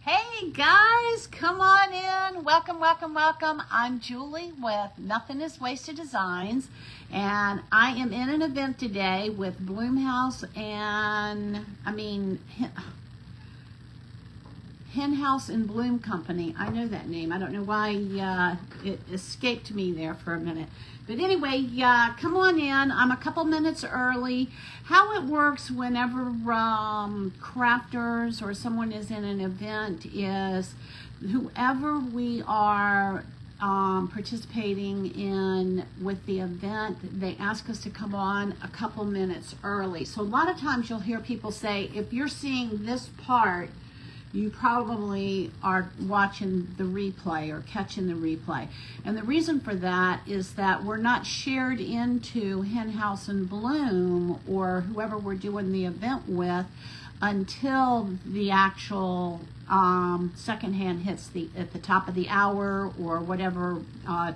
Hey guys, come on in. Welcome, welcome, welcome. I'm Julie with Nothing is Wasted Designs, and I am in an event today with Bloomhouse and, Hen House and Bloom Company. I know that name. I don't know why it escaped me there for a minute. But anyway, come on in. I'm a couple minutes early. How it works whenever crafters or someone is in an event is whoever we are participating in with the event, they ask us to come on a couple minutes early. So a lot of times you'll hear people say, if you're seeing this part, you probably are watching the replay or catching the replay. And the reason for that is that we're not shared into Hen House and Bloom or whoever we're doing the event with until the actual second hand hits at the top of the hour or whatever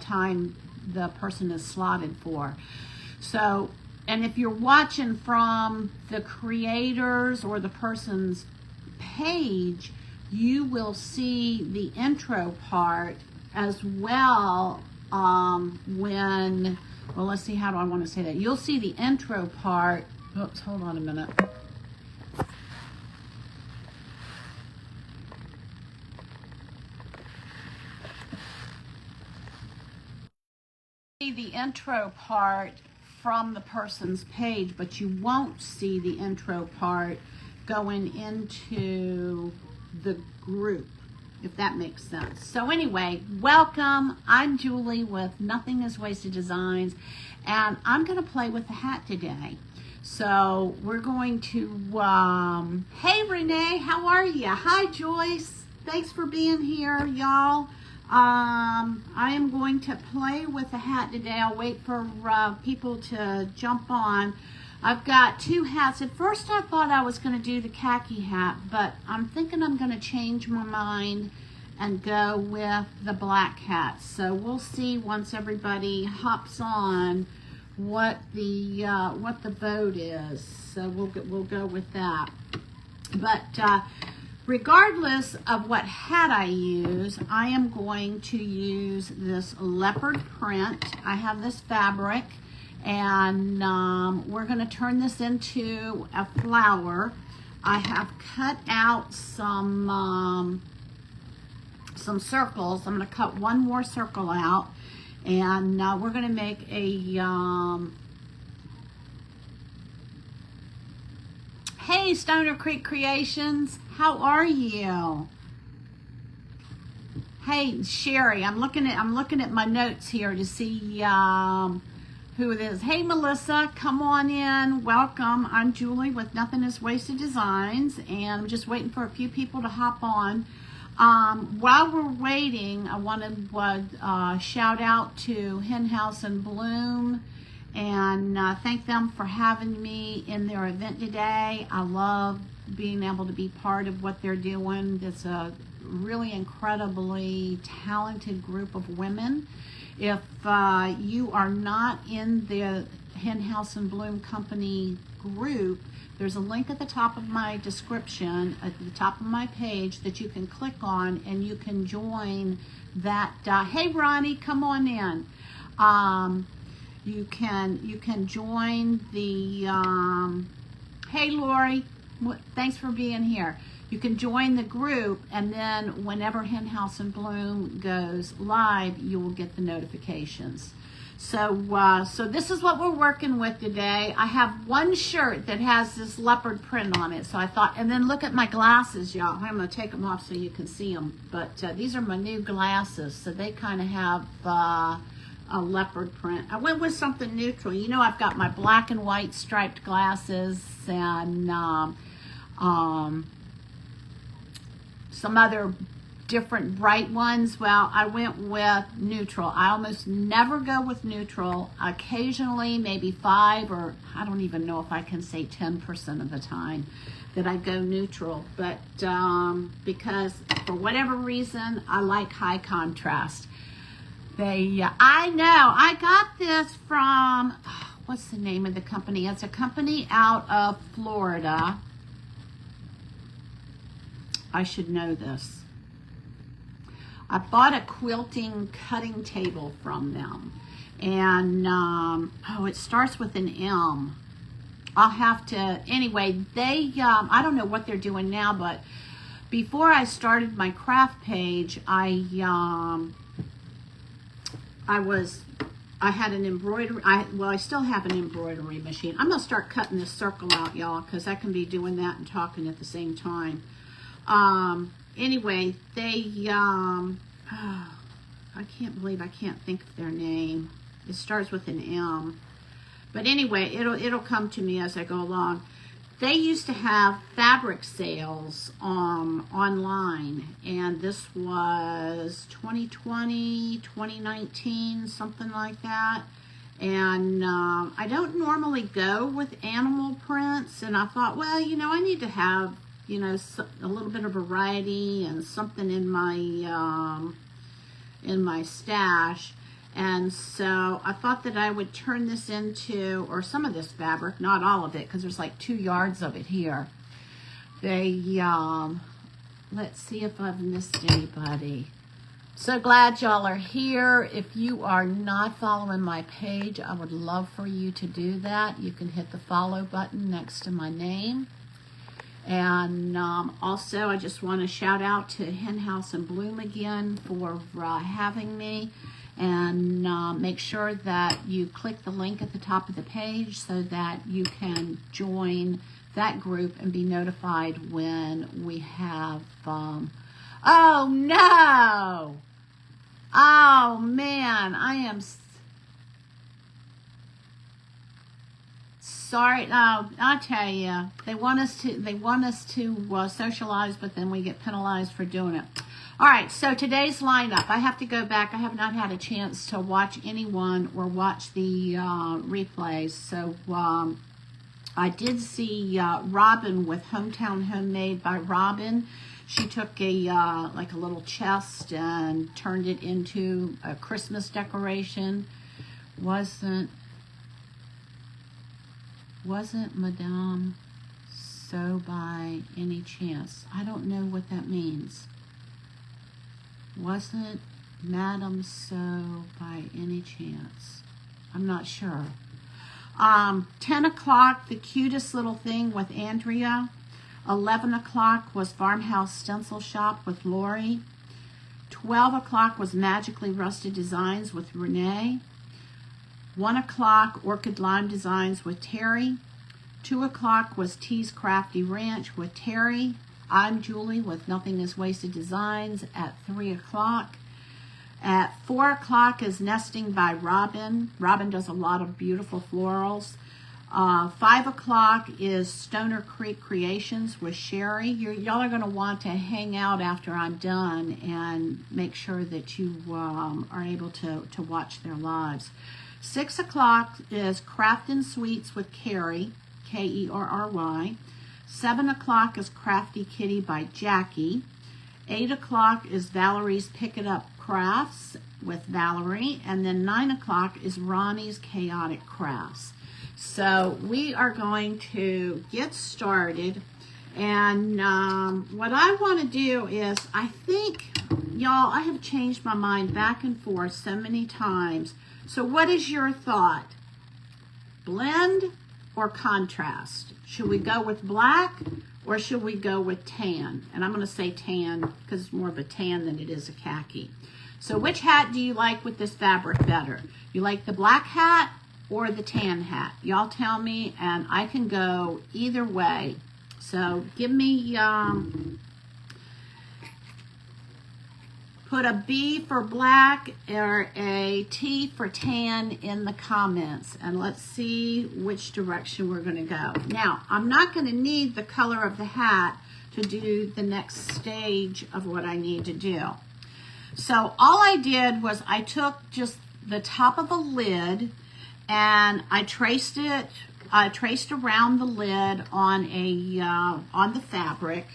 time the person is slotted for. So, and if you're watching from the creators or the person's page, you will see the intro part as well let's see, how do I want to say that? You'll see the intro part. Oops, hold on a minute. See the intro part from the person's page, but you won't see the intro part going into the group, if that makes sense. So anyway, welcome. I'm Julie with Nothing is Wasted Designs, and I'm going to play with the hat today. So we're going to, hey Renee, how are you? Hi Joyce, thanks for being here, y'all. I am going to play with the hat today. I'll wait for people to jump on. I've got two hats. At first I thought I was going to do the khaki hat, but I'm thinking I'm going to change my mind and go with the black hat. So we'll see once everybody hops on what the vote is. So we'll go with that. But regardless of what hat I use, I am going to use this leopard print. I have this fabric, and we're going to turn this into a flower. I have cut out some circles. I'm going to cut one more circle out, and we're going to make a hey Stoner Creek Creations, how are you? Hey Sherry, I'm looking at my notes here to see who it is. Hey Melissa, come on in. Welcome. I'm Julie with Nothing is Wasted Designs, and I'm just waiting for a few people to hop on. While we're waiting, I want to shout out to Hen House and Bloom and thank them for having me in their event today. I love being able to be part of what they're doing. It's a really incredibly talented group of women. If you are not in the Hen House and Bloom Company group, there's a link at the top of my description, at the top of my page, that you can click on and you can join that. Hey Ronnie, come on in. You can join the, hey Lori, thanks for being here. You can join the group, and then whenever Hen House and Bloom goes live, you will get the notifications. So so this is what we're working with today. I have one shirt that has this leopard print on it. So I thought, and then look at my glasses, y'all. I'm going to take them off so you can see them. But these are my new glasses, so they kind of have a leopard print. I went with something neutral. You know, I've got my black and white striped glasses and some other different bright ones. Well, I went with neutral. I almost never go with neutral. Occasionally, maybe 5 or I don't even know if I can say 10% of the time that I go neutral. But because for whatever reason, I like high contrast. I know, I got this from, what's the name of the company? It's a company out of Florida. I should know this. I bought a quilting cutting table from them. And, oh, it starts with an M. I'll have to, anyway, they, I don't know what they're doing now, but before I started my craft page, I had an embroidery, I still have an embroidery machine. I'm going to start cutting this circle out, y'all, because I can be doing that and talking at the same time. Anyway, they, I can't believe I can't think of their name. It starts with an M. But anyway, it'll come to me as I go along. They used to have fabric sales online, and this was 2020, 2019, something like that. And I don't normally go with animal prints, and I thought, well, you know, I need to have, you know, a little bit of variety and something in my stash. And so I thought that I would turn this into, or some of this fabric, not all of it, because there's like 2 yards of it here. They, let's see if I've missed anybody. So glad y'all are here. If you are not following my page, I would love for you to do that. You can hit the follow button next to my name. And also, I just want to shout out to Hen House and Bloom again for having me. And make sure that you click the link at the top of the page so that you can join that group and be notified when we have, oh no! Oh man, I am sorry. No, I'll tell you, they want us to socialize, but then we get penalized for doing it. All right, so today's lineup, I have to go back. I have not had a chance to watch anyone or watch the replays. So I did see Robin with Hometown Homemade by Robin. She took a like a little chest and turned it into a Christmas decoration. Wasn't Madame So by any chance? I don't know what that means. Wasn't Madam So by any chance? I'm not sure. 10 o'clock, The Cutest Little Thing with Andrea. 11 o'clock was Farmhouse Stencil Shop with Lori. 12 o'clock was Magically Rusted Designs with Renee. 1 o'clock, Orchid Lime Designs with Terry. 2 o'clock was Tea's Crafty Ranch with Terry. I'm Julie with Nothing is Wasted Designs at 3 o'clock. At 4 o'clock is Nesting by Robin. Robin does a lot of beautiful florals. 5 o'clock is Stoner Creek Creations with Sherry. Y'all are going to want to hang out after I'm done and make sure that you are able to watch their lives. 6 o'clock is Craftin' Sweets with Carrie, Kerry. 7 o'clock is Crafty Kitty by Jackie. 8 o'clock is Valerie's Pick It Up Crafts with Valerie. And then 9 o'clock is Ronnie's Chaotic Crafts. So we are going to get started. And what I want to do is, I think, y'all, I have changed my mind back and forth so many times. So what is your thought? Blend or contrast? Should we go with black or should we go with tan? And I'm going to say tan because it's more of a tan than it is a khaki. So which hat do you like with this fabric better? You like the black hat or the tan hat? Y'all tell me, and I can go either way. So give me, put a B for black or a T for tan in the comments, and let's see which direction we're going to go. Now, I'm not going to need the color of the hat to do the next stage of what I need to do. So all I did was I took just the top of a lid and I traced it. I traced around the lid on the fabric.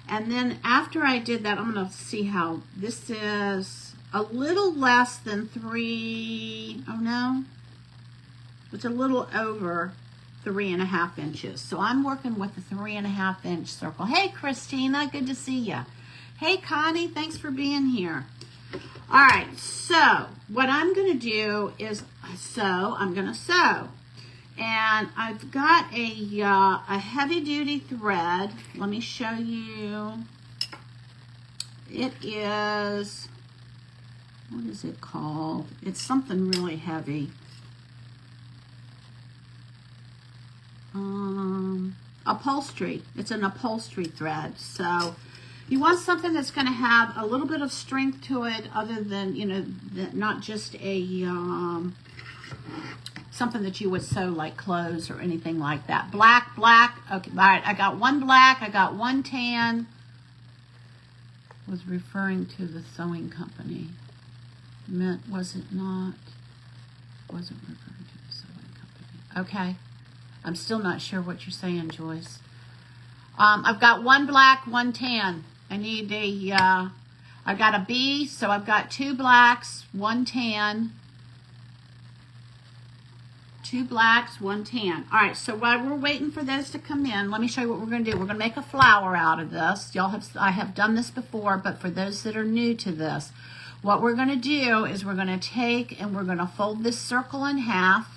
And then after I did that, I'm going to see how this is a little less than 3, oh no, it's a little over 3.5 inches. So I'm working with a 3.5 inch circle. Hey, Christina, good to see you. Hey, Connie, thanks for being here. All right, so what I'm going to do is I'm going to sew. And I've got a heavy-duty thread. Let me show you. It is, what is it called? It's something really heavy. Upholstery. It's an upholstery thread. So you want something that's going to have a little bit of strength to it, other than, you know, not just a something that you would sew like clothes or anything like that. Black. Okay, all right. I got one black. I got one tan. Was referring to the sewing company. Was it not? Wasn't referring to the sewing company. Okay. I'm still not sure what you're saying, Joyce. I've got one black, one tan. I need I've got a B, so I've got 2 blacks, 1 tan. 2 blacks, 1 tan. All right, so while we're waiting for those to come in, let me show you what we're going to do. We're going to make a flower out of this. I have done this before, but for those that are new to this, what we're going to do is we're going to take and we're going to fold this circle in half.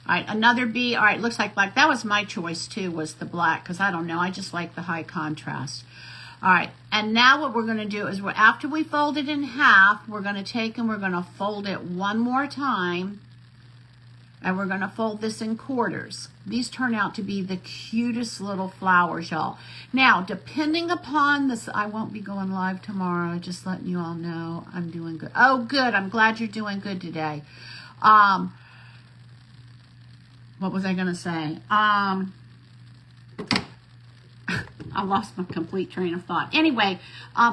All right, another B. All right, looks like black. That was my choice too, was the black, because I don't know, I just like the high contrast. All right, and now what we're going to do is after we fold it in half, we're going to take and we're going to fold it one more time, and we're going to fold this in quarters. These turn out to be the cutest little flowers, y'all. Now, depending upon this, I won't be going live tomorrow, just letting you all know I'm doing good. Oh, good. I'm glad you're doing good today. What was I going to say? I lost my complete train of thought. Anyway,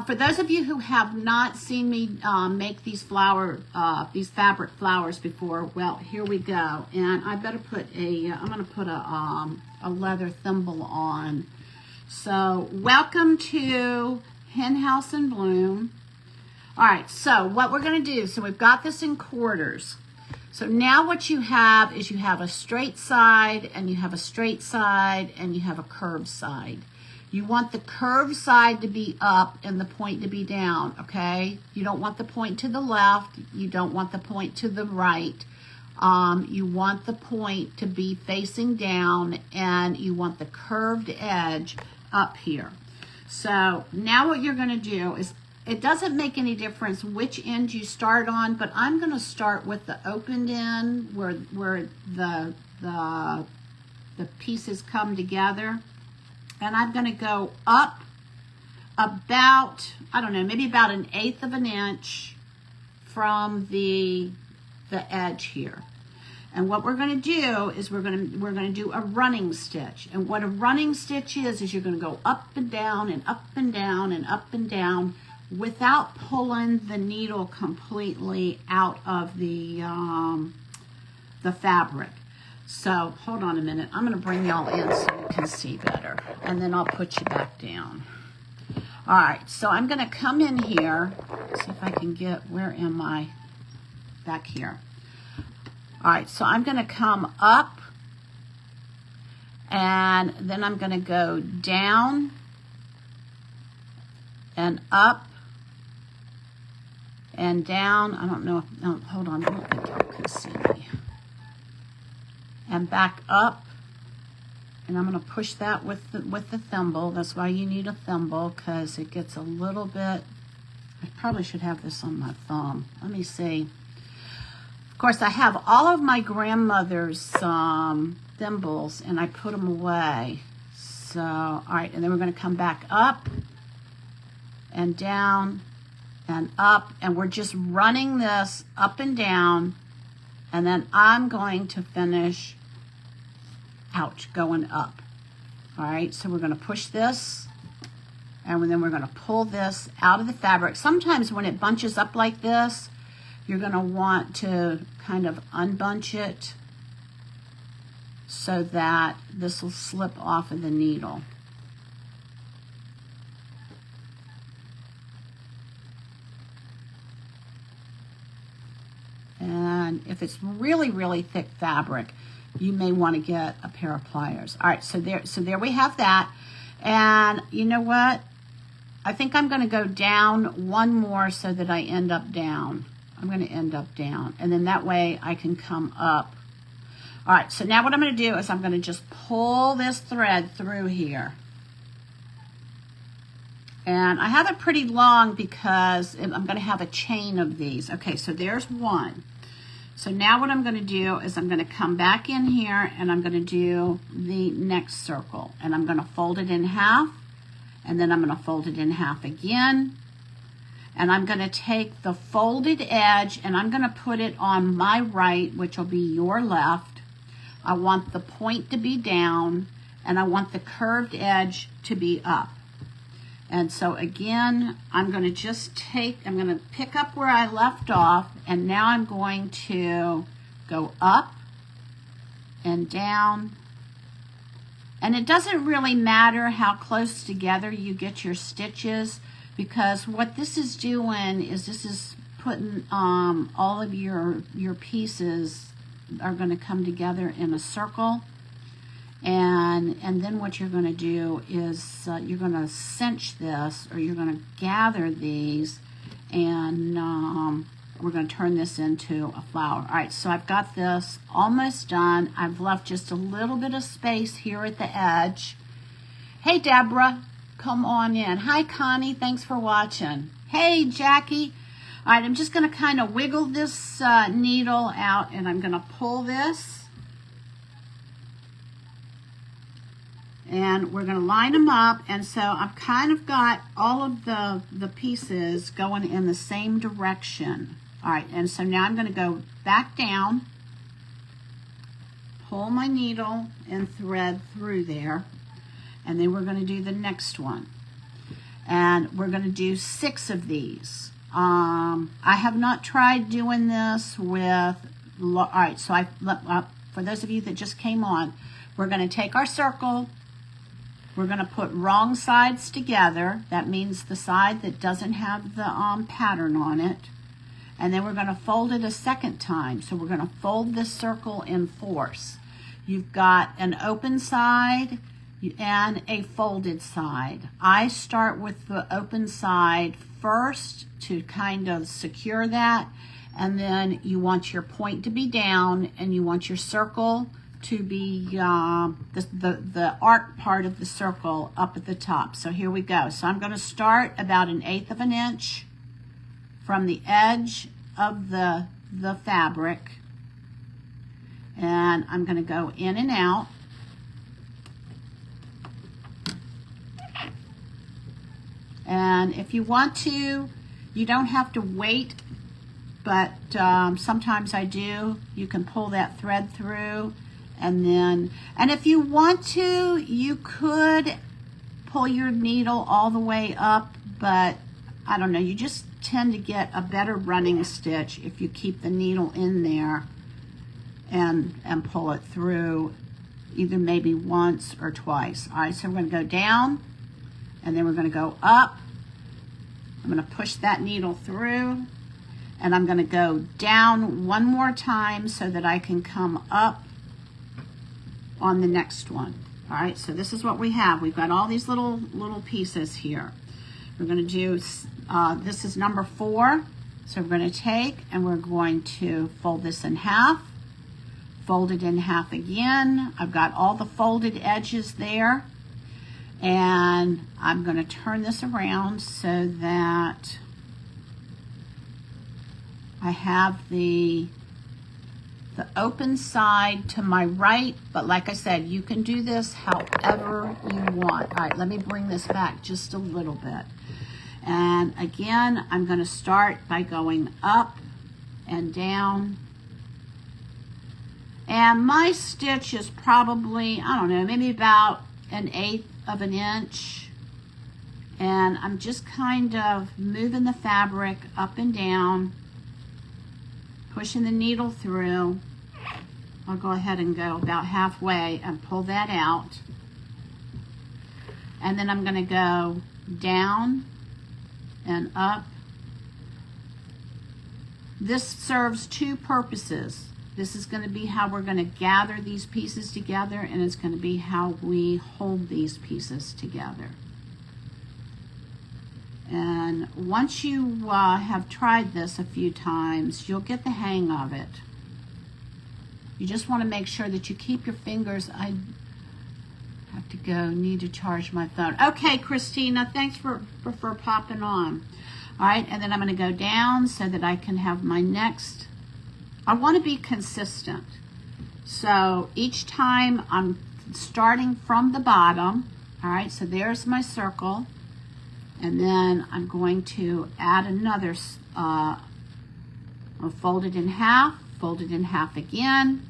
for those of you who have not seen me make these fabric flowers before, well, here we go. And I better put I'm going to put a leather thimble on. So, welcome to Hen House in Bloom. All right, so what we're going to do, so we've got this in quarters. So now what you have is you have a straight side, and you have a straight side, and you have a curved side. You want the curved side to be up and the point to be down, okay? You don't want the point to the left. You don't want the point to the right. You want the point to be facing down, and you want the curved edge up here. So now what you're going to do is, it doesn't make any difference which end you start on, but I'm going to start with the opened end where the pieces come together. And I'm going to go up about, I don't know, maybe about 1/8 of an inch from the edge here. And what we're going to do is we're going to do a running stitch. And what a running stitch is you're going to go up and down and up and down and up and down without pulling the needle completely out of the fabric. So hold on a minute. I'm going to bring y'all in so you can see better, and then I'll put you back down. All right, so I'm going to come in here, see if I can get, where am I? Back here. All right, so I'm going to come up, and then I'm going to go down and up and down. I don't know if, no, hold on, I don't think y'all can see me. And back up, and I'm going to push that with the thimble. That's why you need a thimble, because it gets a little bit, I probably should have this on my thumb. Let me see. Of course, I have all of my grandmother's thimbles, and I put them away. So, all right, and then we're going to come back up and down and up, and we're just running this up and down, and then I'm going to finish going up. All right, so we're going to push this, and then we're going to pull this out of the fabric. Sometimes when it bunches up like this, you're going to want to kind of unbunch it so that this will slip off of the needle. And if it's really, really thick fabric, you may want to get a pair of pliers. All right, so there we have that. And you know what? I think I'm going to go down one more so that I end up down. I'm going to end up down, and then that way I can come up. All right, so now what I'm going to do is I'm going to just pull this thread through here. And I have it pretty long because I'm going to have a chain of these. Okay, so there's one. So now what I'm going to do is I'm going to come back in here and I'm going to do the next circle. And I'm going to fold it in half. And then I'm going to fold it in half again. And I'm going to take the folded edge and I'm going to put it on my right, which will be your left. I want the point to be down and I want the curved edge to be up. And so again, I'm going to just I'm going to pick up where I left off, and now I'm going to go up and down. And it doesn't really matter how close together you get your stitches, because what this is doing is this is putting all of your pieces are going to come together in a circle. And then what you're going to do is you're going to cinch this, or you're going to gather these, and we're going to turn this into a flower. All right, so I've got this almost done. I've left just a little bit of space here at the edge. Hey, Deborah, come on in. Hi, Connie, thanks for watching. Hey, Jackie. All right, I'm just going to kind of wiggle this needle out, and I'm going to pull this. And we're going to line them up, and so I've kind of got all of the pieces going in the same direction. All right, and so now I'm going to go back down, pull my needle and thread through there, and then we're going to do the next one. And we're going to do 6 of these. I have not tried doing this with, all right, so for those of you that just came on, we're going to take our circle. We're going to put wrong sides together. That means the side that doesn't have the pattern on it. And then we're going to fold it a second time. So we're going to fold this circle in 4s. You've got an open side and a folded side. I start with the open side first to kind of secure that. And then you want your point to be down, and you want your circle to be the arc part of the circle up at the top. So here we go. So I'm going to start about 1/8 of an inch from the edge of the fabric, and I'm going to go in and out. And if you want to, you don't have to wait, but sometimes I do. You can pull that thread through. And if you want to, you could pull your needle all the way up, but I don't know, you just tend to get a better running stitch if you keep the needle in there and pull it through either maybe once or twice. All right, so we're going to go down, and then we're going to go up. I'm going to push that needle through, and I'm going to go down one more time so that I can come up on the next one. All right, so this is what we have. We've got all these little pieces here. We're going to do, this is number 4. So we're going to take and we're going to fold this in half, fold it in half again. I've got all the folded edges there, and I'm going to turn this around so that I have the open side to my right, but like I said, you can do this however you want. All right, let me bring this back just a little bit. And again, I'm going to start by going up and down. And my stitch is probably, I don't know, maybe about 1/8 of an inch. And I'm just kind of moving the fabric up and down, pushing the needle through. I'll go ahead and go about halfway and pull that out. And then I'm going to go down and up. This serves 2 purposes. This is going to be how we're going to gather these pieces together, and it's going to be how we hold these pieces together. And once you have tried this a few times, you'll get the hang of it. You just want to make sure that you keep your fingers. I have to go, need to charge my phone. Okay, Christina, thanks for popping on. All right, and then I'm going to go down so that I can have my next. I want to be consistent. So each time I'm starting from the bottom. All right, so there's my circle. And then I'm going to add another, I'll fold it in half again.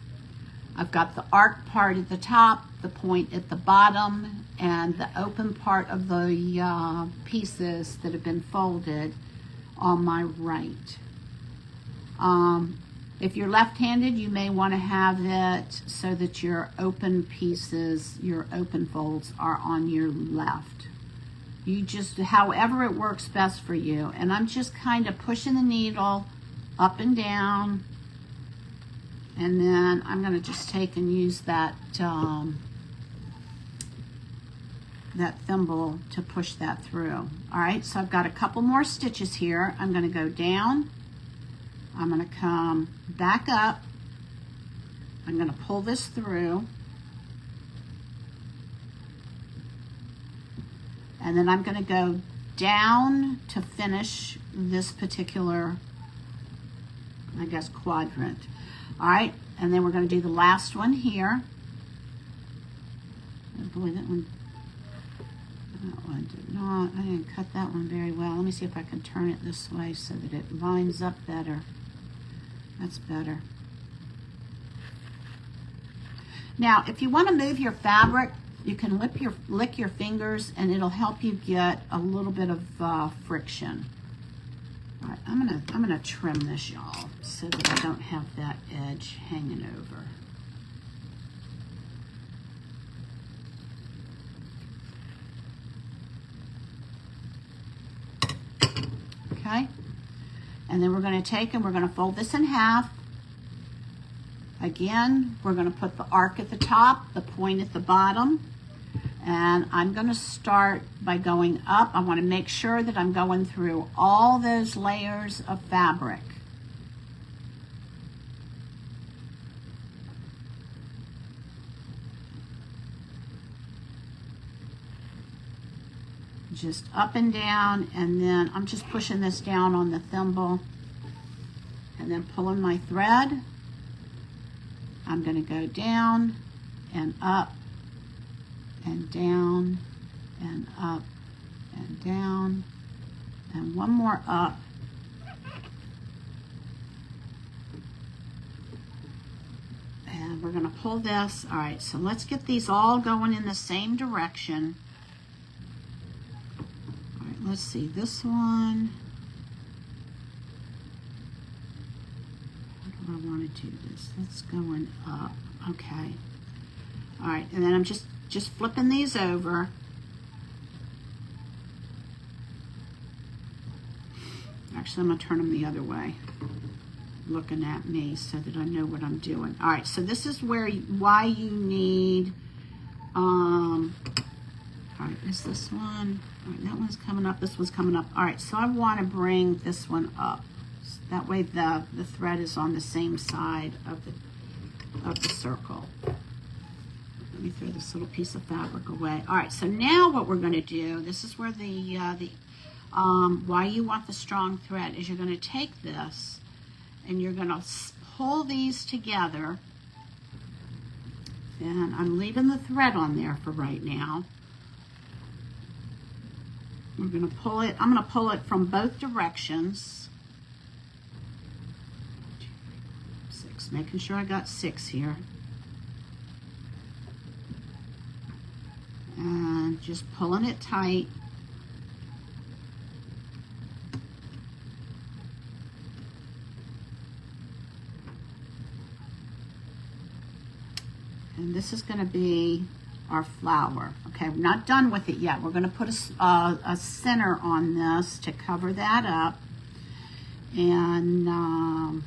I've got the arc part at the top, the point at the bottom, and the open part of the pieces that have been folded on my right. If you're left-handed, you may want to have it so that your open pieces, your open folds are on your left. You just, however it works best for you. And I'm just kind of pushing the needle up and down. And then I'm going to just take and use that, that thimble to push that through. All right, so I've got a couple more stitches here. I'm going to go down. I'm going to come back up. I'm going to pull this through. And then I'm going to go down to finish this particular, I guess, quadrant. All right, and then we're going to do the last one here. Oh boy, that one did not, I didn't cut that one very well. Let me see if I can turn it this way so that it lines up better. That's better. Now, if you want to move your fabric, you can lick your fingers, and it'll help you get a little bit of friction. All right, I'm gonna trim this, y'all, so that I don't have that edge hanging over. Okay, and then we're going to take and we're going to fold this in half. Again, we're going to put the arc at the top, the point at the bottom, and I'm going to start by going up. I want to make sure that I'm going through all those layers of fabric. Just up and down, and then I'm just pushing this down on the thimble and then pulling my thread. I'm going to go down and up and down and up and down and one more up. And we're going to pull this. All right, so let's get these all going in the same direction. All right, let's see this one. I want to do this. Let's going up. Okay. All right, and then I'm just flipping these over. Actually, I'm going to turn them the other way, looking at me so that I know what I'm doing. All right, so this is why you need, all right, is this one? All right, that one's coming up, this one's coming up. All right, so I want to bring this one up. That way the thread is on the same side of the circle. Let me throw this little piece of fabric away. All right, so now what we're going to do, this is where why you want the strong thread is you're going to take this and you're going to pull these together. And I'm leaving the thread on there for right now. We're going to pull it, I'm going to pull it from both directions. Making sure I got 6 here. And just pulling it tight. And this is going to be our flower. Okay, we're not done with it yet. We're going to put a center on this to cover that up. And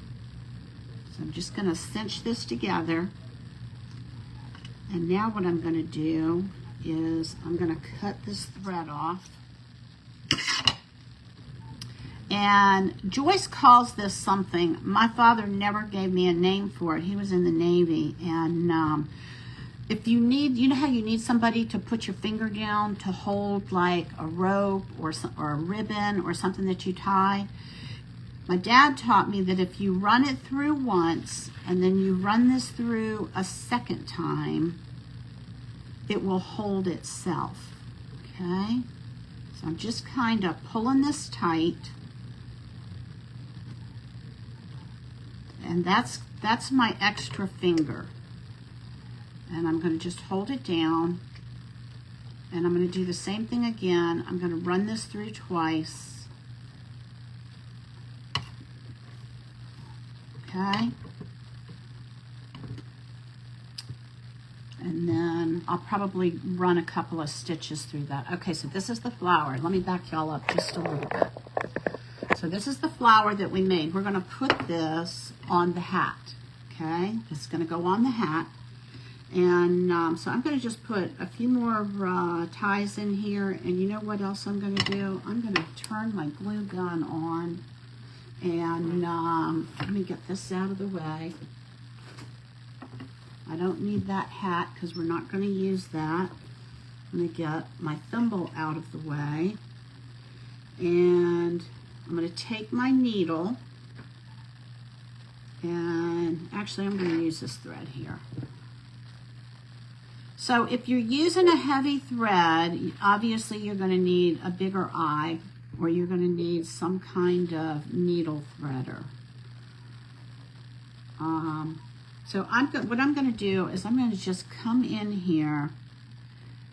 So I'm just going to cinch this together. And now what I'm going to do is I'm going to cut this thread off. And Joyce calls this something. My father never gave me a name for it. He was in the Navy. And if you need, you know how you need somebody to put your finger down to hold like a rope or a ribbon or something that you tie? My dad taught me that if you run it through once and then you run this through a second time, it will hold itself, okay? So I'm just kind of pulling this tight. And that's my extra finger. And I'm going to just hold it down. And I'm going to do the same thing again. I'm going to run this through twice. Okay. And then I'll probably run a couple of stitches through that. Okay, so this is the flower. Let me back y'all up just a little bit. So this is the flower that we made. We're going to put this on the hat. Okay, it's going to go on the hat. And so I'm going to just put a few more ties in here. And you know what else I'm going to do? I'm going to turn my glue gun on. And let me get this out of the way. I don't need that hat because we're not going to use that. Let me get my thimble out of the way. And I'm going to take my needle. And actually I'm going to use this thread here. So if you're using a heavy thread, obviously you're going to need a bigger eye, or you're going to need some kind of needle threader. So what I'm going to do is I'm going to just come in here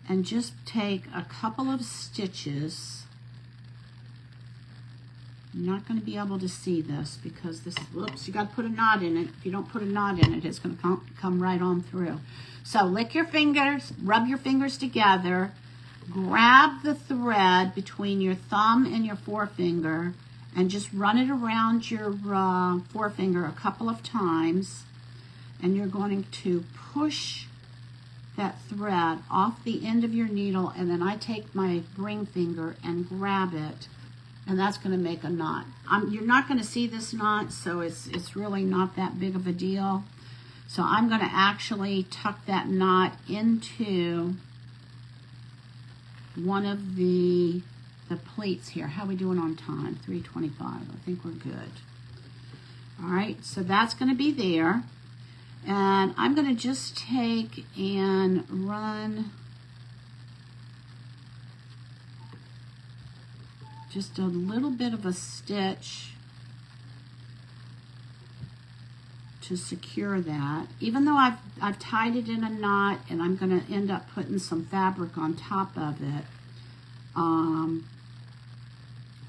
and just take a couple of stitches. You're not going to be able to see this because this, whoops, you got to put a knot in it. If you don't put a knot in it, it's going to come right on through. So lick your fingers, rub your fingers together, grab the thread between your thumb and your forefinger and just run it around your forefinger a couple of times. And you're going to push that thread off the end of your needle, and then I take my ring finger and grab it, and that's going to make a knot. You're not going to see this knot, so it's really not that big of a deal. So I'm going to actually tuck that knot into one of the pleats here. How are we doing on time? 3:25. I think we're good. All right, so that's going to be there. And I'm going to just take and run just a little bit of a stitch to secure that. Even though I've tied it in a knot and I'm going to end up putting some fabric on top of it. All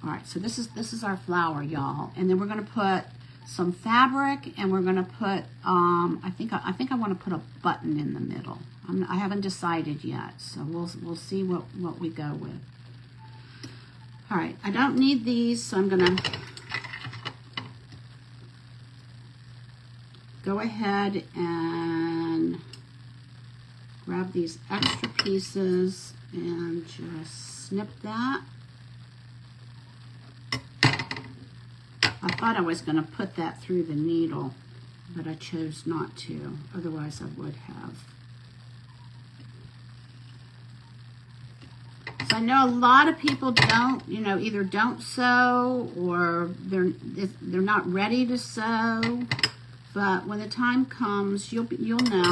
right, so this is our flower, y'all. And then we're going to put some fabric, and we're going to put I think I want to put a button in the middle. I haven't decided yet, so we'll see what we go with. All right, I don't need these, so I'm going to go ahead and grab these extra pieces and just snip that. I thought I was going to put that through the needle, but I chose not to. Otherwise, I would have. So I know a lot of people don't, either don't sew or they're not ready to sew. But when the time comes, you'll know.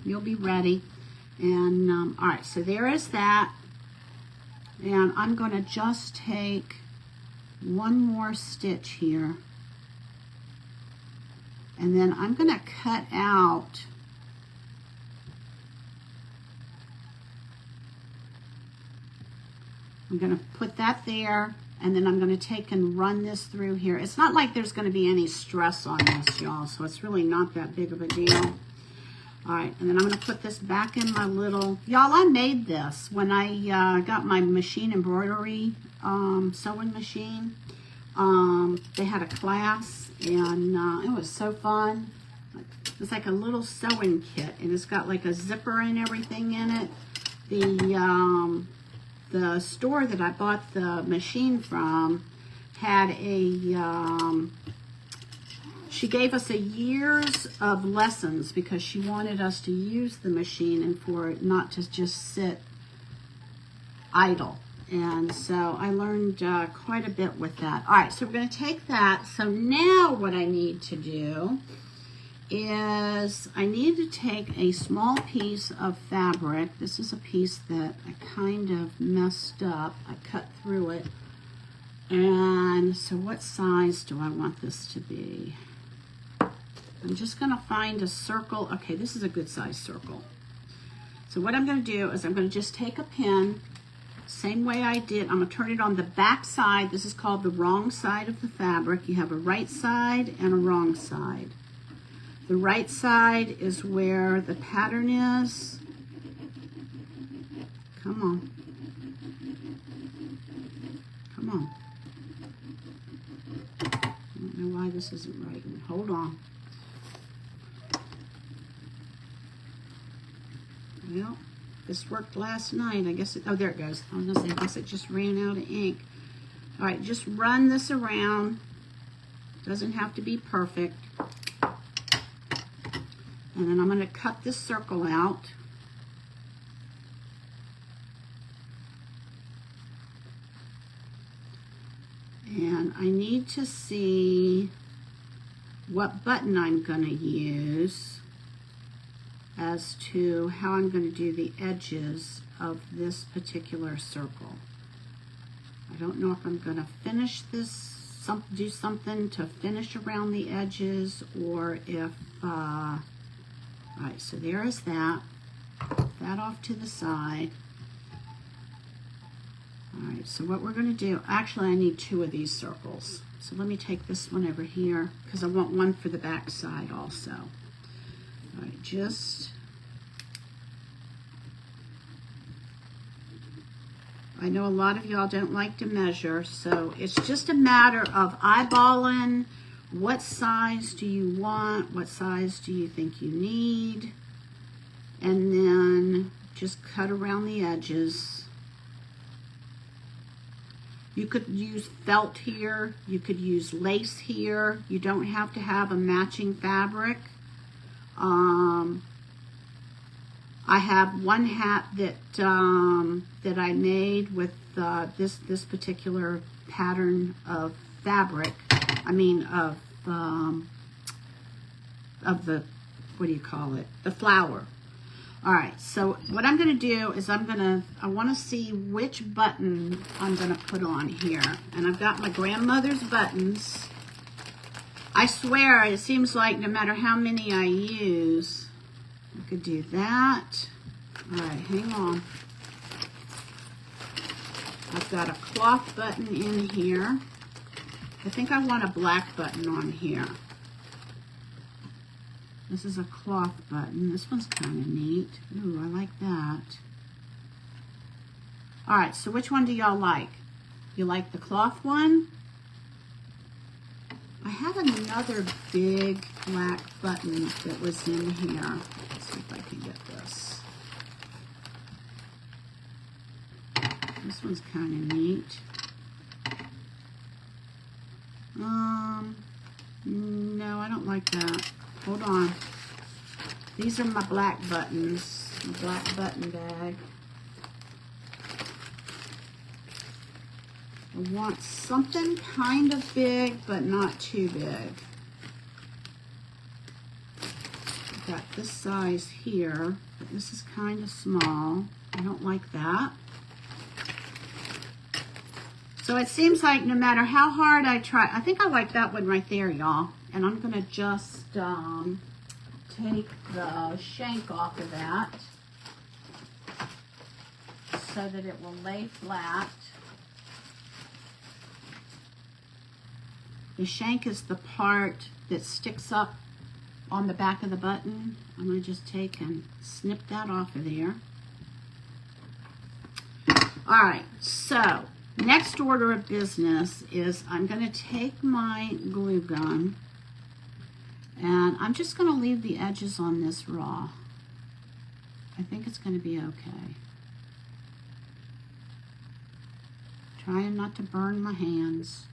You'll be ready. And all right, so there is that. And I'm going to just take one more stitch here, and then I'm going to cut out I'm going to put that there, and then I'm going to take and run this through here. It's not like there's going to be any stress on this, y'all, so it's really not that big of a deal. All right, and then I'm going to put this back in my little, y'all, I made this when I got my machine embroidery sewing machine. They had a class, and it was so fun. It's like a little sewing kit, and it's got like a zipper and everything in it. The store that I bought the machine from had she gave us a year's of lessons because she wanted us to use the machine and for it not to just sit idle. And so I learned quite a bit with that. All right, so we're going to take that. So now what I need to do is I need to take a small piece of fabric. This is a piece that I kind of messed up. I cut through it. And so what size do I want this to be? I'm just going to find a circle. Okay, this is a good size circle. So what I'm going to do is I'm going to just take a pin, same way I did. I'm going to turn it on the back side. This is called the wrong side of the fabric. You have a right side and a wrong side. The right side is where the pattern is. Come on. Come on. I don't know why this isn't right. Hold on. Well, this worked last night. I guess it, oh, there it goes. I was gonna say, I guess it just ran out of ink. All right, just run this around. Doesn't have to be perfect. And then I'm going to cut this circle out. And I need to see what button I'm going to use as to how I'm going to do the edges of this particular circle. I don't know if I'm going to finish this, do something to finish around the edges, or if all right, so there is that. Put that off to the side. All right, so what we're going to do, actually I need 2 of these circles. So let me take this one over here because I want one for the back side also. All right, I know a lot of y'all don't like to measure, so it's just a matter of eyeballing. What size do you want? What size do you think you need? And then just cut around the edges. You could use felt here. You could use lace here. You don't have to have a matching fabric. I have one hat that that I made with this particular pattern of fabric. I mean of the, what do you call it? The flower. All right, so what I'm going to do is I want to see which button I'm going to put on here. And I've got my grandmother's buttons. I swear, it seems like no matter how many I use, I could do that. All right, hang on. I've got a cloth button in here. I think I want a black button on here. This is a cloth button. This one's kind of neat. Ooh, I like that. All right, so which one do y'all like? You like the cloth one? I have another big black button that was in here. Let's see if I can get this. This one's kind of neat. No, I don't like that. Hold on. These are my black buttons, my black button bag. I want something kind of big, but not too big. I've got this size here, but this is kind of small. I don't like that. So it seems like no matter how hard I try, I think I like that one right there, y'all. And I'm gonna just take the shank off of that so that it will lay flat. The shank is the part that sticks up on the back of the button. I'm gonna just take and snip that off of there. All right, so Next order of business is I'm going to take my glue gun and I'm just going to leave the edges on this raw. I think it's going to be okay. Trying not to burn my hands.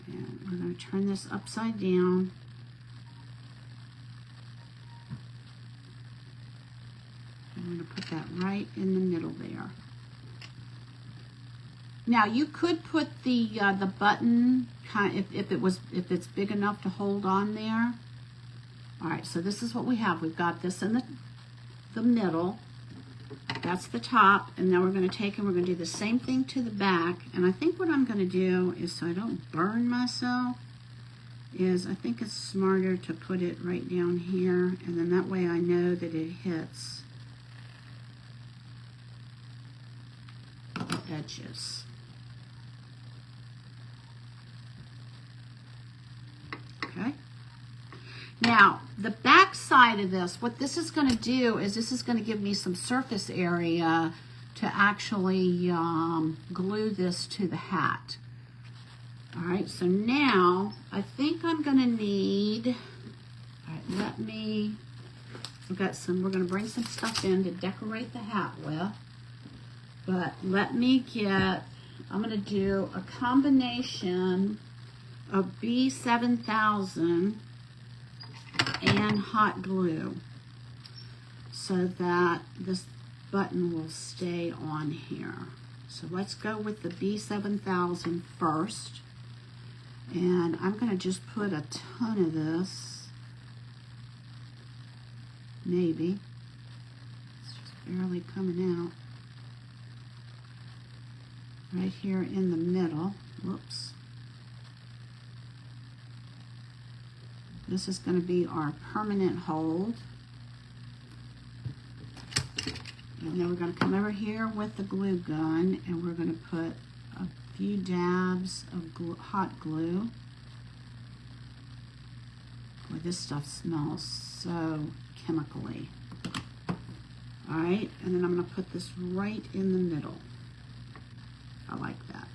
And we're going to turn this upside down. I'm going to put that right in the middle there. Now you could put the button if it's big enough to hold on there. All right, so this is what we have. We've got this in the middle. That's the top, and then we're going to take and we're going to do the same thing to the back. And I think what I'm going to do is, so I don't burn myself, is I think it's smarter to put it right down here, and then that way I know that it hits the edges. Okay. Now, the back side of this, what this is going to do is this is going to give me some surface area to actually glue this to the hat. All right, so now I think I'm going to need, all right, we're going to bring some stuff in to decorate the hat with, but I'm going to do a combination of B7000 and hot glue so that this button will stay on here. So let's go with the B7000 first, and I'm going to just put a ton of this, maybe. It's just barely coming out. Right here in the middle. Whoops. This is going to be our permanent hold. And then we're going to come over here with the glue gun and we're going to put a few dabs of hot glue. Boy, this stuff smells so chemically. All right, and then I'm going to put this right in the middle. I like that.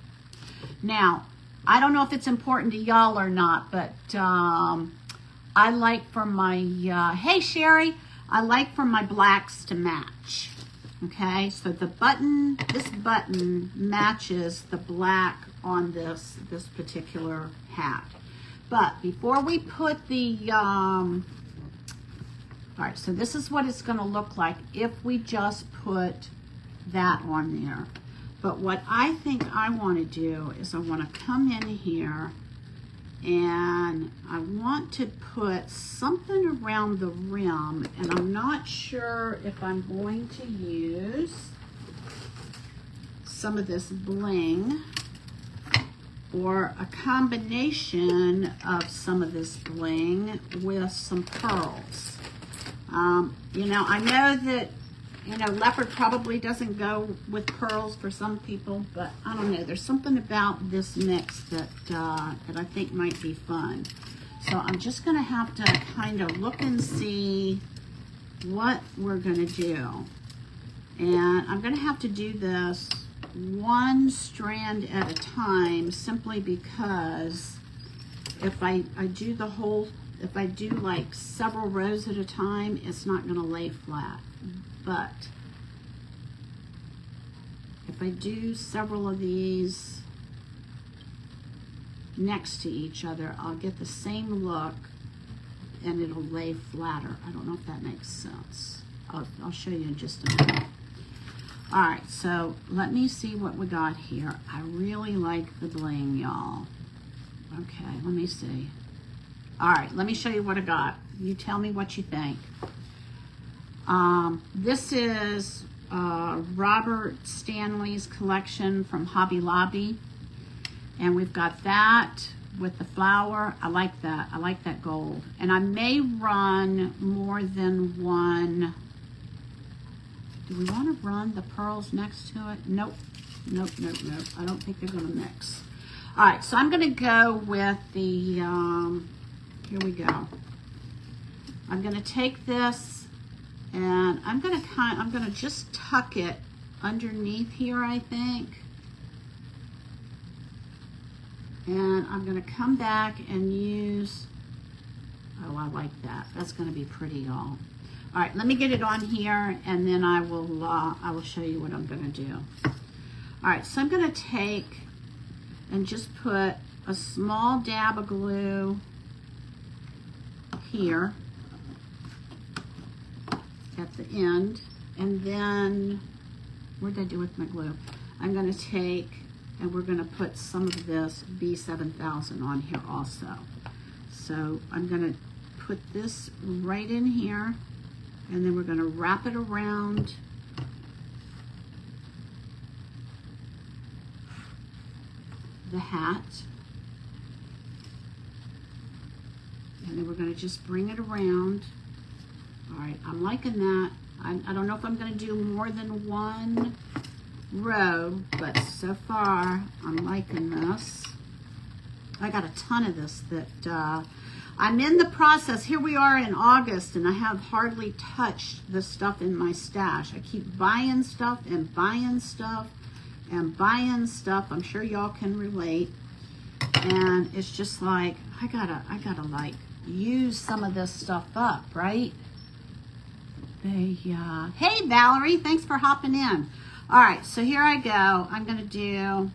Now, I don't know if it's important to y'all or not, but I like for my, hey Sherry, I like for my blacks to match. Okay, so this button matches the black on this particular hat. But before we put the, all right, so this is what it's going to look like if we just put that on there. But what I think I want to do is I want to come in here and I want to put something around the rim, and I'm not sure if I'm going to use some of this bling or a combination of some of this bling with some pearls. You know, I know that, you know, leopard probably doesn't go with pearls for some people, but I don't know. There's something about this mix that I think might be fun. So I'm just going to have to kind of look and see what we're going to do. And I'm going to have to do this one strand at a time, simply because if I do like several rows at a time, it's not going to lay flat. But if I do several of these next to each other, I'll get the same look and it'll lay flatter. I don't know if that makes sense. I'll show you in just a minute. All right, so let me see what we got here. I really like the bling, y'all. Okay, let me see. All right, let me show you what I got. You tell me what you think. This is Robert Stanley's collection from Hobby Lobby. And we've got that with the flower. I like that. I like that gold. And I may run more than one. Do we want to run the pearls next to it? Nope. Nope, nope, nope. I don't think they're going to mix. All right, so I'm going to go with the, here we go. I'm going to take this and I'm going to just tuck it underneath here, I think. And I'm going to come back and use, oh, I like that. That's going to be pretty, y'all. All right, let me get it on here, and then I will show you what I'm going to do. All right, so I'm going to take and just put a small dab of glue here at the end, and then, what did I do with my glue? I'm going to take, and we're going to put some of this B7000 on here also. So I'm going to put this right in here, and then we're going to wrap it around the hat. And then we're going to just bring it around. All right, I'm liking that. I don't know if I'm going to do more than one row, but so far I'm liking this. I got a ton of this that I'm in the process. Here we are in August, and I have hardly touched the stuff in my stash. I keep buying stuff and buying stuff and buying stuff. I'm sure y'all can relate. And it's just like, I gotta like use some of this stuff up, right? Hey Valerie, thanks for hopping in. All right, so here I go. I'm gonna do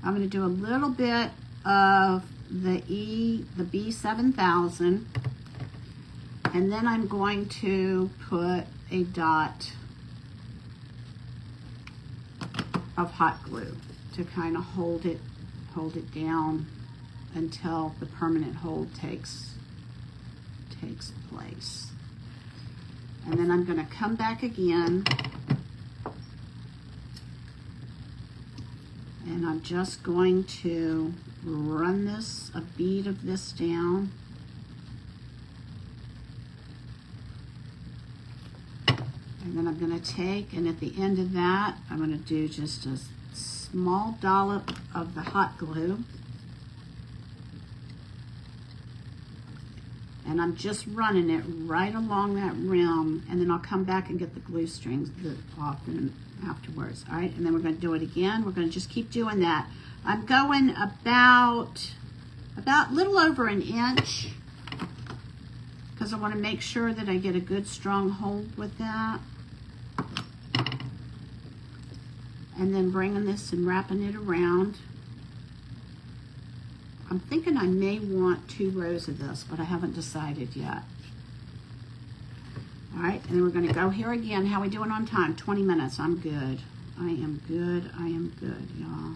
a little bit of the B7000, and then I'm going to put a dot of hot glue to kind of hold it down until the permanent hold takes place. And then I'm going to come back again, and I'm just going to run a bead of this down. And then I'm going to take, and at the end of that, I'm going to do just a small dollop of the hot glue. And I'm just running it right along that rim, and then I'll come back and get the glue strings off afterwards. All right, and then we're going to do it again. We're going to just keep doing that. I'm going about a little over an inch, because I want to make sure that I get a good strong hold with that. And then bringing this and wrapping it around. I'm thinking I may want 2 rows of this, but I haven't decided yet. All right, and then we're going to go here again. How we doing on time? 20 minutes. I'm good. I am good. I am good, y'all.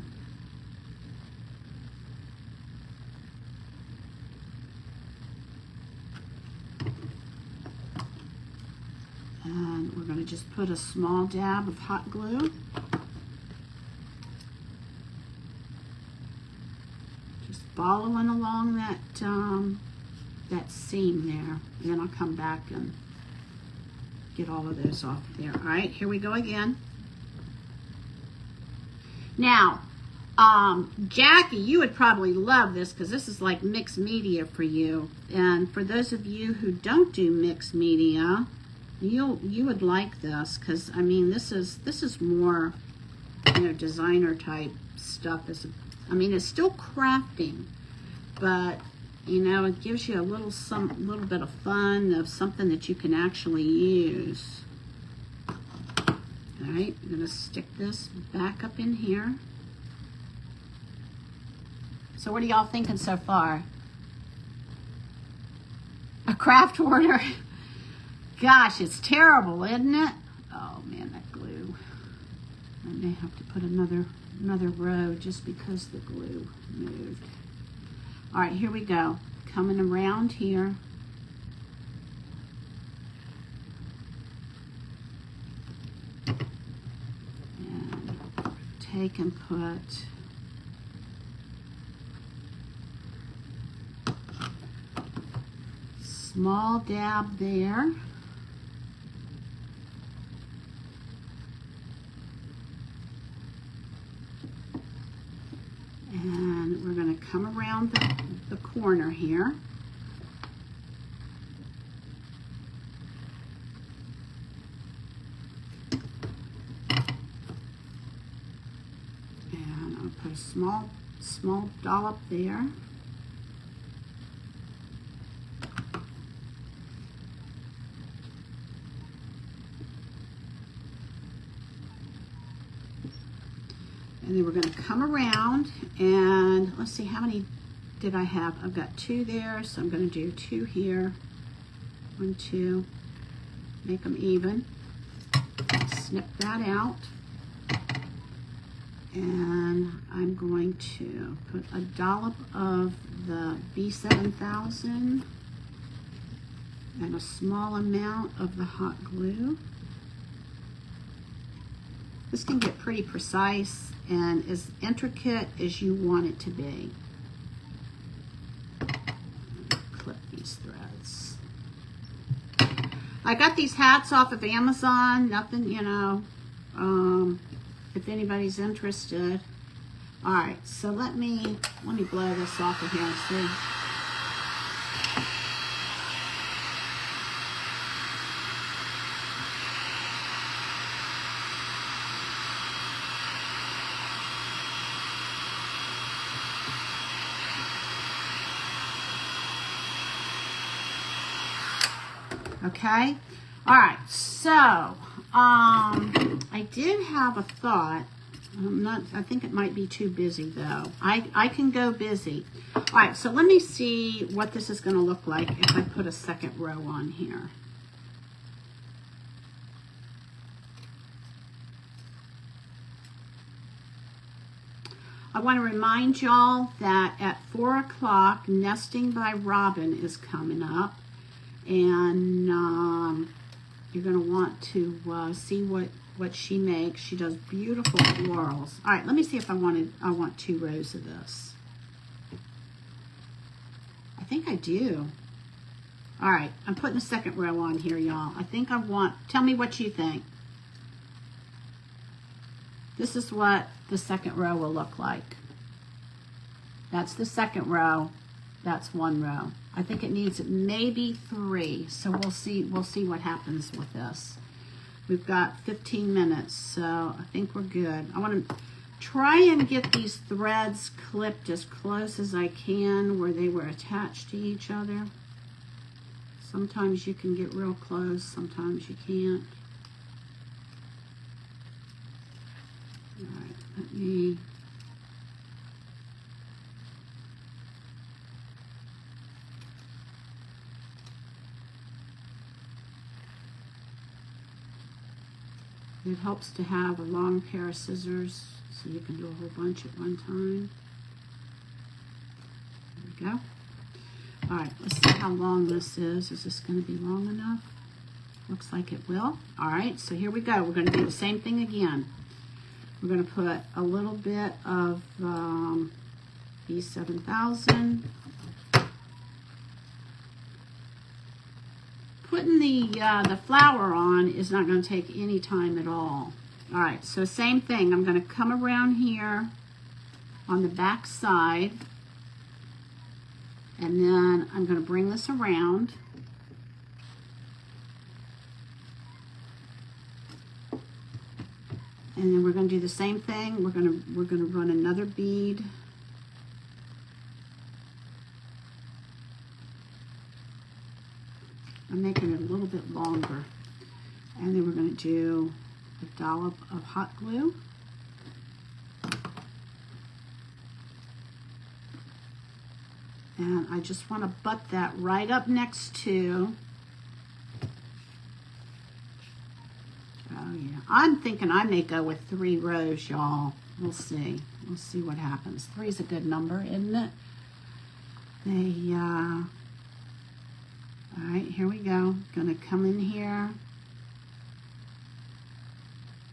And we're going to just put a small dab of hot glue. Following along that seam there, and then I'll come back and get all of those off there. All right, here we go again. Now, Jackie, you would probably love this because this is like mixed media for you. And for those of you who don't do mixed media, you would like this, because I mean this is more, you know, designer type stuff. I mean, it's still crafting, but you know, it gives you a little bit of fun of something that you can actually use. All right, I'm gonna stick this back up in here. So what are y'all thinking so far? A craft order? Gosh, it's terrible, isn't it? Oh man, that glue. I may have to put another row just because the glue moved. All right, here we go. Coming around here. And take and put small dab there. And we're going to come around the corner here. Put a small dollop there. And then we're going to come around and let's see, how many did I have? I've got 2 there, so I'm going to do 2 here. 1, 2, make them even. Snip that out. And I'm going to put a dollop of the B7000 and a small amount of the hot glue. This can get pretty precise and as intricate as you want it to be. Clip these threads. I got these hats off of Amazon, nothing, you know, if anybody's interested. All right, so let me blow this off of here and see. Okay, all right, so I did have a thought. I think it might be too busy though. I can go busy. All right, so let me see what this is going to look like if I put a second row on here. I want to remind y'all that at 4 o'clock, Nesting by Robin is coming up. And you're going to want to see what she makes. She does beautiful florals. All right, let me see if I want 2 rows of this. I think I do. All right, I'm putting a second row on here, y'all. I think I want, tell me what you think. This is what the second row will look like. That's the second row. That's 1 row. I think it needs maybe 3, so we'll see what happens with this. We've got 15 minutes, so I think we're good. I want to try and get these threads clipped as close as I can where they were attached to each other. Sometimes you can get real close, sometimes you can't. All right, let me... It helps to have a long pair of scissors so you can do a whole bunch at one time. There we go. All right, let's see how long this is. Is this going to be long enough? Looks like it will. All right, so here we go. We're going to do the same thing again. We're going to put a little bit of B7000. Putting the flower on is not going to take any time at all. All right, so same thing. I'm going to come around here on the back side, and then I'm going to bring this around. And then we're going to do the same thing. We're going to run another bead. I'm making it a little bit longer. And then we're going to do a dollop of hot glue. And I just want to butt that right up next to, oh yeah, I'm thinking I may go with 3 rows, y'all. We'll see. We'll see what happens. 3 is a good number, isn't it? All right, here we go. Gonna come in here.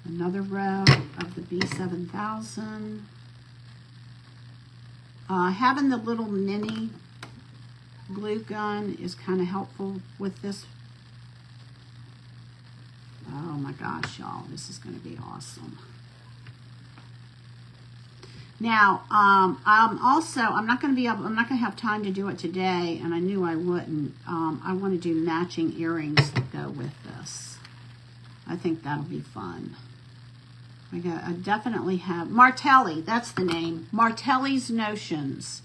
Another row of the B7000. Having the little mini glue gun is kind of helpful with this. Oh my gosh, y'all, this is gonna be awesome. Now, I'm not going to have time to do it today, and I knew I wouldn't. I want to do matching earrings that go with this. I think that'll be fun. I definitely have Martelli. That's the name. Martelli's Notions.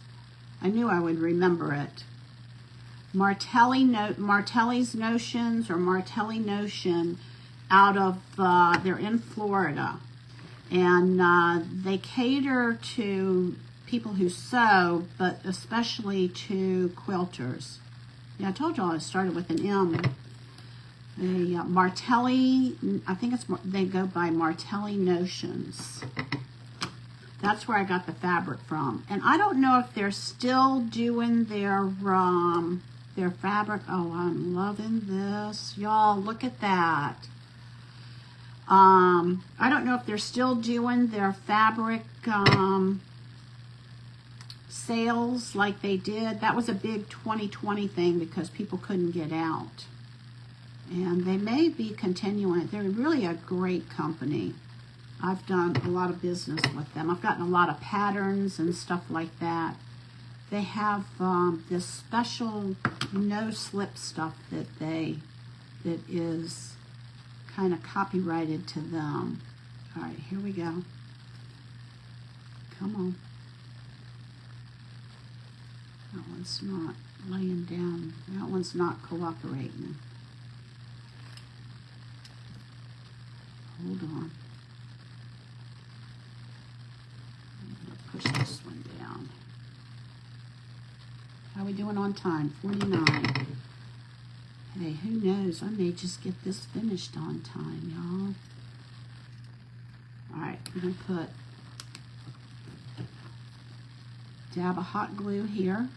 I knew I would remember it. Martelli's Notions, or Martelli Notion, out of they're in Florida, and they cater to people who sew, but especially to quilters. Yeah, I told y'all I started with an M. Martelli, I think they go by Martelli Notions. That's where I got the fabric from. And I don't know if they're still doing their fabric. Oh, I'm loving this. Y'all, look at that. I don't know if they're still doing their fabric sales like they did. That was a big 2020 thing because people couldn't get out. And they may be continuing. They're really a great company. I've done a lot of business with them. I've gotten a lot of patterns and stuff like that. They have this special no-slip stuff that is kind of copyrighted to them. All right, here we go. Come on. That one's not laying down. That one's not cooperating. Hold on. I'm going to push this one down. How are we doing on time? 49. Hey, who knows? I may just get this finished on time, y'all. All right, I'm going to put dab of hot glue here.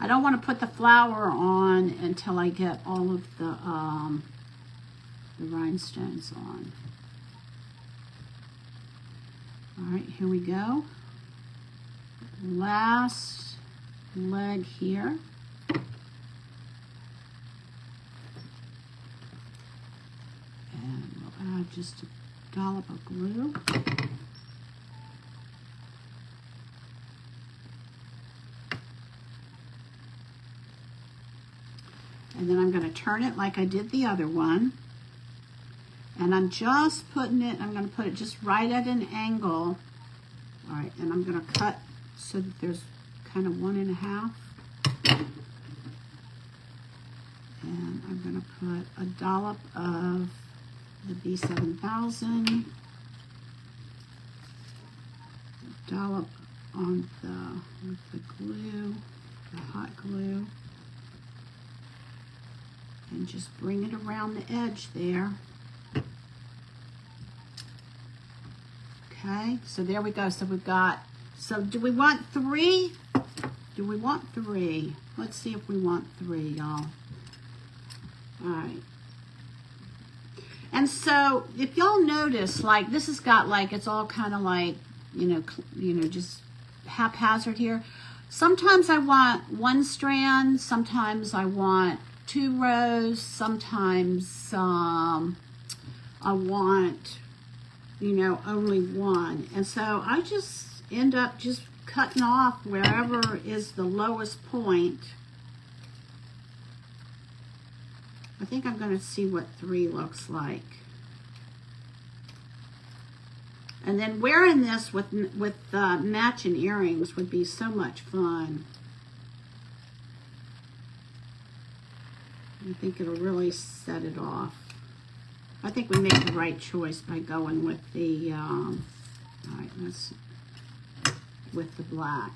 I don't want to put the flower on until I get all of the rhinestones on. All right, here we go. Last leg here. And we'll add just a dollop of glue. And then I'm going to turn it like I did the other one. And I'm just putting it, I'm going to put it just right at an angle. All right, and I'm going to cut so that there's kind of 1.5. And I'm going to put a dollop of the B7000. A dollop on with the glue, the hot glue. And just bring it around the edge there. Okay, so there we go. So we've got, so do we want 3? Do we want 3? Let's see if we want 3, y'all. All right. And so if y'all notice, like this has got like, it's all kind of like, you know, just haphazard here. Sometimes I want 1 strand, sometimes I want 2 rows, sometimes I want, you know, only 1. And so I just end up just cutting off wherever is the lowest point. I think I'm going to see what 3 looks like. And then wearing this with matching earrings would be so much fun. I think it'll really set it off. I think we made the right choice by going with the, all right, let's, with the black.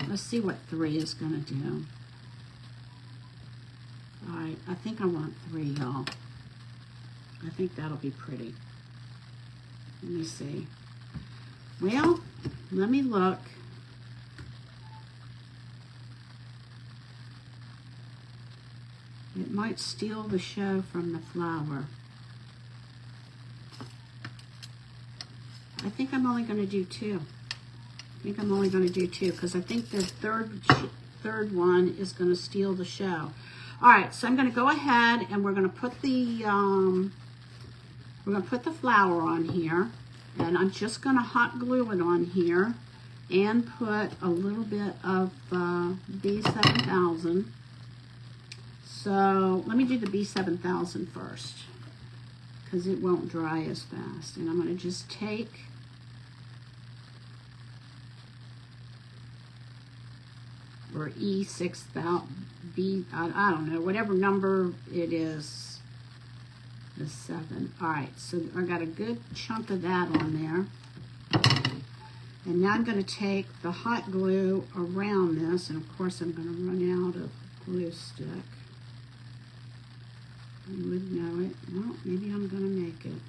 Let's see what 3 is going to do. All right, I think I want 3, y'all. I think that'll be pretty. Let me see. Well, let me look. It might steal the show from the flower. I think I'm only going to do 2. I think I'm only going to do 2 because I think the third one is going to steal the show. All right, so I'm going to go ahead and we're going to put the flower on here, and I'm just going to hot glue it on here, and put a little bit of B7000. So let me do the B7000 first, because it won't dry as fast. And I'm going to just take or E6000, I don't know, whatever number it is, the 7. All right, so I got a good chunk of that on there. And now I'm going to take the hot glue around this, and of course I'm going to run out of glue stick. You would know it. Well, maybe I'm going to make it.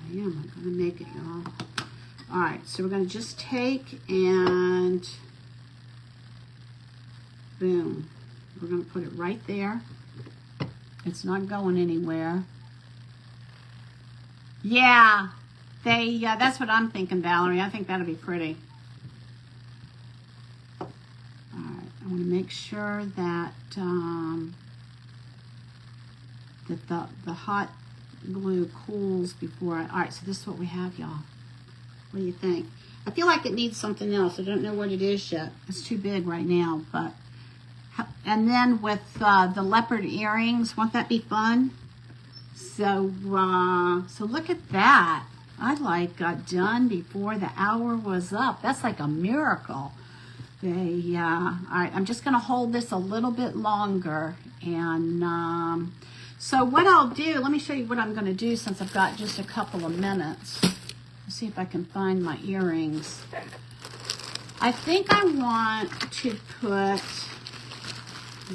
I am. I'm going to make it, y'all. All right, so we're going to just take and boom. We're going to put it right there. It's not going anywhere. Yeah, that's what I'm thinking, Valerie. I think that'll be pretty. All right, I want to make sure that that the hot glue cools before all right, so this is what we have, y'all. What do you think? I feel like it needs something else. I don't know what it is yet. It's too big right now, but and then with the leopard earrings, won't that be fun? So so look at that. I like got done before the hour was up. That's like a miracle. All right, I'm just going to hold this a little bit longer. And so what I'll do, let me show you what I'm going to do since I've got just a couple of minutes. Let's see if I can find my earrings. I think I want to put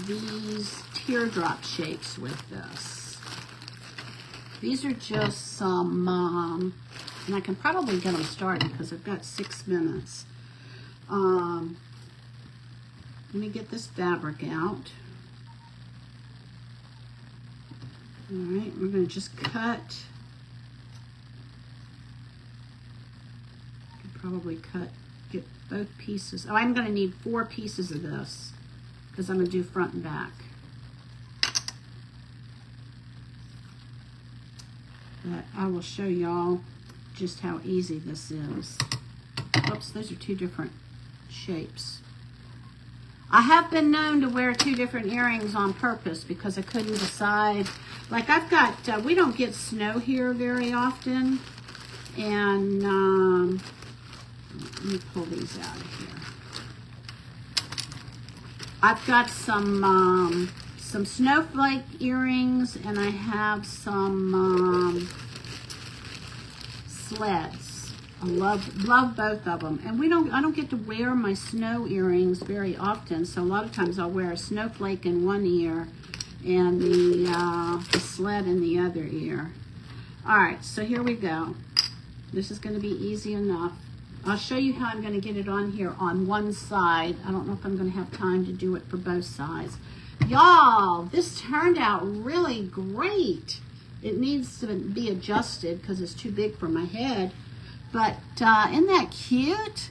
these teardrop shapes with this. These are just some, and I can probably get them started because I've got 6 minutes. Let me get this fabric out. All right, we're going to just cut. I could probably get both pieces. Oh, I'm going to need 4 pieces of this because I'm going to do front and back. But I will show y'all just how easy this is. Oops, those are 2 different shapes. I have been known to wear 2 different earrings on purpose because I couldn't decide. Like I've got, we don't get snow here very often. And let me pull these out of here. I've got some snowflake earrings, and I have some sleds. I love both of them. And I don't get to wear my snow earrings very often, so a lot of times I'll wear a snowflake in one ear and the sled in the other ear. All right, so here we go. This is going to be easy enough. I'll show you how I'm going to get it on here on one side. I don't know if I'm going to have time to do it for both sides. Y'all, this turned out really great. It needs to be adjusted because it's too big for my head. But isn't that cute?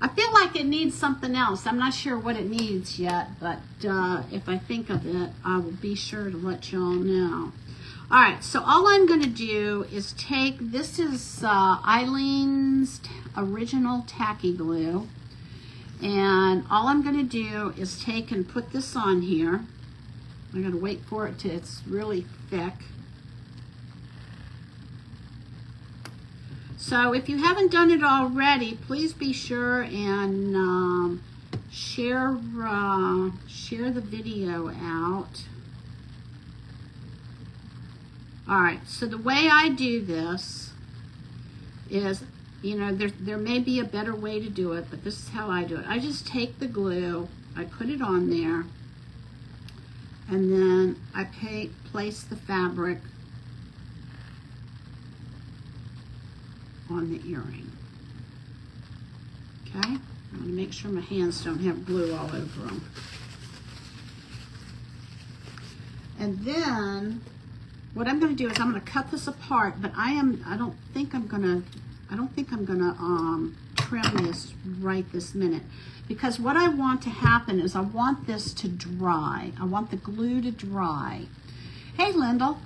I feel like it needs something else. I'm not sure what it needs yet, but if I think of it, I will be sure to let y'all know. All right, so all I'm going to do is take, this is Eileen's original tacky glue. And all I'm going to do is take and put this on here. I'm going to wait for it to, it's really thick. So if you haven't done it already, please be sure and share the video out. All right, so the way I do this is, you know, there may be a better way to do it, but this is how I do it. I just take the glue, I put it on there, and then I place the fabric on the earring. Okay, I'm going to make sure my hands don't have glue all over them. And then what I'm going to do is I'm going to cut this apart, but I don't think I'm going to trim this right this minute, because what I want to happen is I want this to dry. I want the glue to dry. Hey, Lyndall.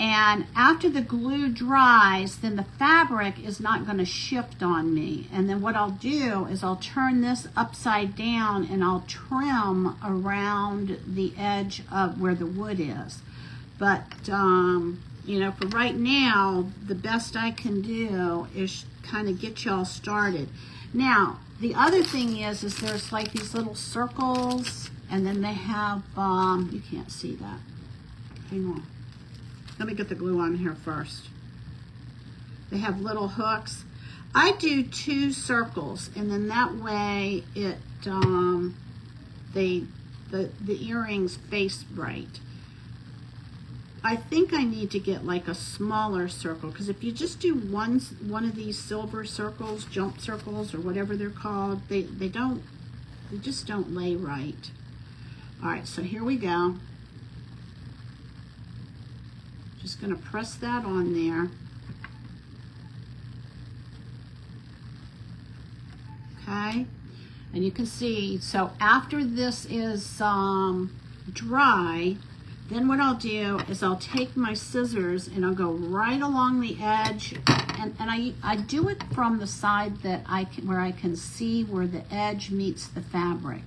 And after the glue dries, then the fabric is not going to shift on me. And then what I'll do is I'll turn this upside down and I'll trim around the edge of where the wood is. But, you know, for right now, the best I can do is kind of get y'all started. Now, the other thing is there's like these little circles, and then they have, you can't see that. Hang on. Let me get the glue on here first. They have little hooks. I do 2 circles, and then that way it, the earrings face right. I think I need to get like a smaller circle, because if you just do one of these silver circles, jump circles, or whatever they're called, they just don't lay right. All right, so here we go. Just going to press that on there. Okay, and you can see, so after this is dry, then what I'll do is I'll take my scissors and I'll go right along the edge, and I do it from the side that where I can see where the edge meets the fabric.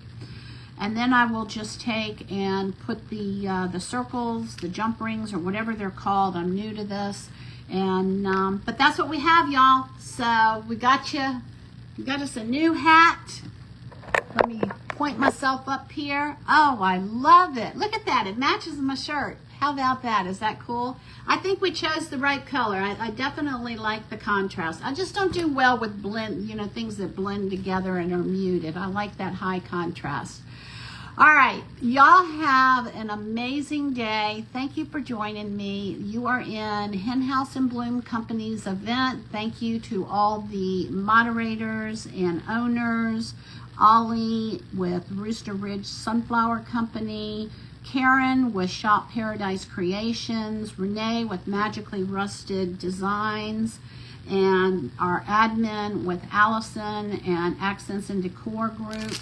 And then I will just take and put the circles, the jump rings, or whatever they're called. I'm new to this, and but that's what we have, y'all. So we got you. We got us a new hat. Let me point myself up here. Oh, I love it. Look at that. It matches my shirt. How about that? Is that cool? I think we chose the right color. I definitely like the contrast. I just don't do well with blend, you know, things that blend together and are muted. I like that high contrast. All right, y'all have an amazing day. Thank you for joining me. You are in Hen House and Bloom Company's event. Thank you to all the moderators and owners. Ollie with Rooster Ridge Sunflower Company, Karen with Shop Paradise Creations, Renee with Magically Rusted Designs, and our admin with Allison and Accents and Decor Group.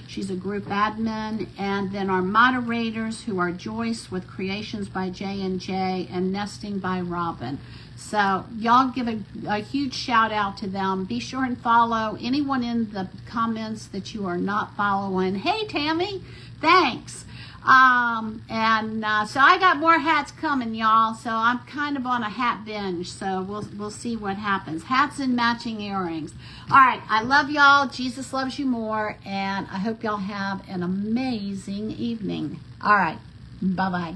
She's a group admin. And then our moderators, who are Joyce with Creations by J&J and Nesting by Robin. So y'all give a huge shout out to them. Be sure and follow anyone in the comments that you are not following. Hey, Tammy, thanks. So I got more hats coming, y'all. So I'm kind of on a hat binge. So we'll see what happens. Hats and matching earrings. All right, I love y'all. Jesus loves you more, and I hope y'all have an amazing evening. All right, bye-bye.